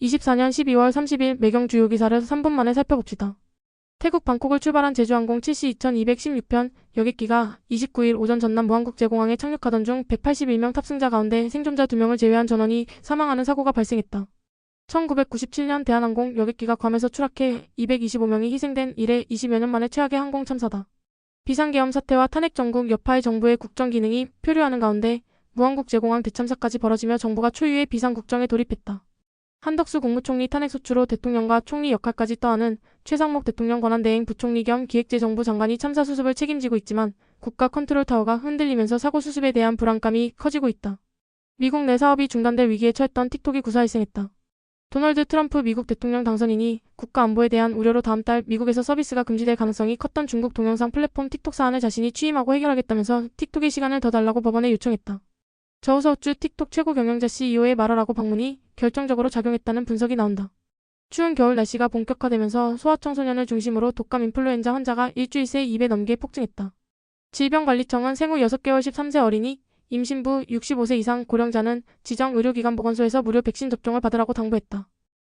24년 12월 30일 매경 주요 기사를 3분 만에 살펴봅시다. 태국 방콕을 출발한 제주항공 7시 2216편 여객기가 29일 오전 전남 무안국제공항에 착륙하던 중 181명 탑승자 가운데 생존자 2명을 제외한 전원이 사망하는 사고가 발생했다. 1997년 대한항공 여객기가 괌에서 추락해 225명이 희생된 이래 20여 년 만에 최악의 항공 참사다. 비상계엄 사태와 탄핵 정국 여파의 정부의 국정 기능이 표류하는 가운데 무안국제공항 대참사까지 벌어지며 정부가 초유의 비상국정에 돌입했다. 한덕수 국무총리 탄핵소추로 대통령과 총리 역할까지 떠안은 최상목 대통령 권한대행 부총리 겸 기획재정부 장관이 참사 수습을 책임지고 있지만 국가 컨트롤타워가 흔들리면서 사고 수습에 대한 불안감이 커지고 있다. 미국 내 사업이 중단될 위기에 처했던 틱톡이 구사일생했다. 도널드 트럼프 미국 대통령 당선인이 국가 안보에 대한 우려로 다음 달 미국에서 서비스가 금지될 가능성이 컸던 중국 동영상 플랫폼 틱톡 사안을 자신이 취임하고 해결하겠다면서 틱톡의 시간을 더 달라고 법원에 요청했다. 저우서우주 틱톡 최고 경영자 CEO의 말하라고 방문이 결정적으로 작용했다는 분석이 나온다. 추운 겨울 날씨가 본격화되면서 소아청소년을 중심으로 독감 인플루엔자 환자가 일주일 새 2배 넘게 폭증했다. 질병관리청은 생후 6개월 13세 어린이, 임신부 65세 이상 고령자는 지정 의료기관 보건소에서 무료 백신 접종을 받으라고 당부했다.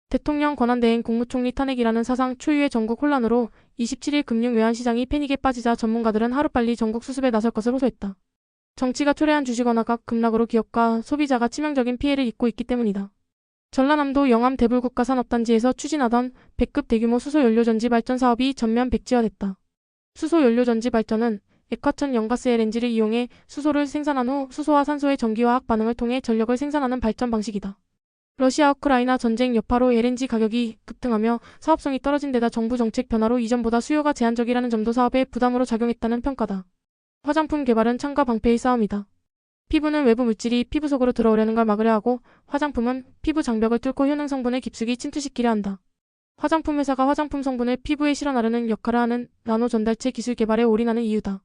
대통령 권한대행 국무총리 탄핵이라는 사상 초유의 전국 혼란으로 27일 금융외환시장이 패닉에 빠지자 전문가들은 하루빨리 전국 수습에 나설 것을 호소했다. 정치가 초래한 주식 완화가 급락으로 기업과 소비자가 치명적인 피해를 입고 있기 때문이다. 전라남도 영암 대불국가산업단지에서 추진하던 100급 대규모 수소연료전지 발전 사업이 전면 백지화됐다. 수소연료전지 발전은 액화천 연가스 LNG를 이용해 수소를 생산한 후 수소와 산소의 전기화학 반응을 통해 전력을 생산하는 발전 방식이다. 러시아 우크라이나 전쟁 여파로 LNG 가격이 급등하며 사업성이 떨어진 데다 정부 정책 변화로 이전보다 수요가 제한적이라는 점도 사업에 부담으로 작용했다는 평가다. 화장품 개발은 창과 방패의 싸움이다. 피부는 외부 물질이 피부 속으로 들어오려는 걸 막으려 하고 화장품은 피부 장벽을 뚫고 효능 성분을 깊숙이 침투시키려 한다. 화장품 회사가 화장품 성분을 피부에 실어 나르는 역할을 하는 나노 전달체 기술 개발에 올인하는 이유다.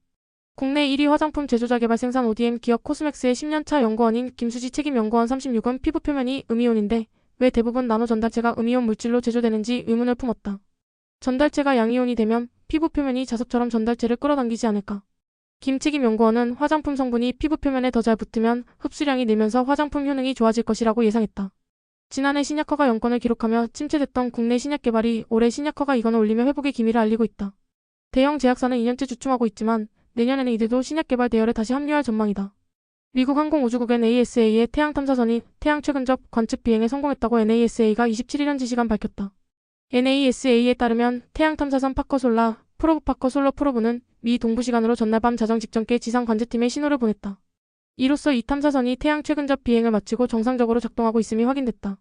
국내 1위 화장품 제조자 개발 생산 ODM 기업 코스맥스의 10년차 연구원인 김수지 책임연구원 36은 피부 표면이 음이온인데 왜 대부분 나노 전달체가 음이온 물질로 제조되는지 의문을 품었다. 전달체가 양이온이 되면 피부 표면이 자석처럼 전달체를 끌어당기지 않을까. 김 책임연구원은 화장품 성분이 피부 표면에 더 잘 붙으면 흡수량이 늘면서 화장품 효능이 좋아질 것이라고 예상했다. 지난해 신약허가 연권을 기록하며 침체됐던 국내 신약 개발이 올해 신약허가 이건을 올리며 회복의 기미를 알리고 있다. 대형 제약사는 2년째 주춤하고 있지만 내년에는 이들도 신약 개발 대열에 다시 합류할 전망이다. 미국 항공우주국 NASA의 태양 탐사선이 태양 최근접 관측 비행에 성공했다고 NASA가 27일 현지 시간 밝혔다. NASA에 따르면 태양 탐사선 파커솔라 프로브 파커 솔러 프로브는 미 동부 시간으로 전날 밤 자정 직전께 지상 관제팀에 신호를 보냈다. 이로써 이 탐사선이 태양 최근접 비행을 마치고 정상적으로 작동하고 있음이 확인됐다.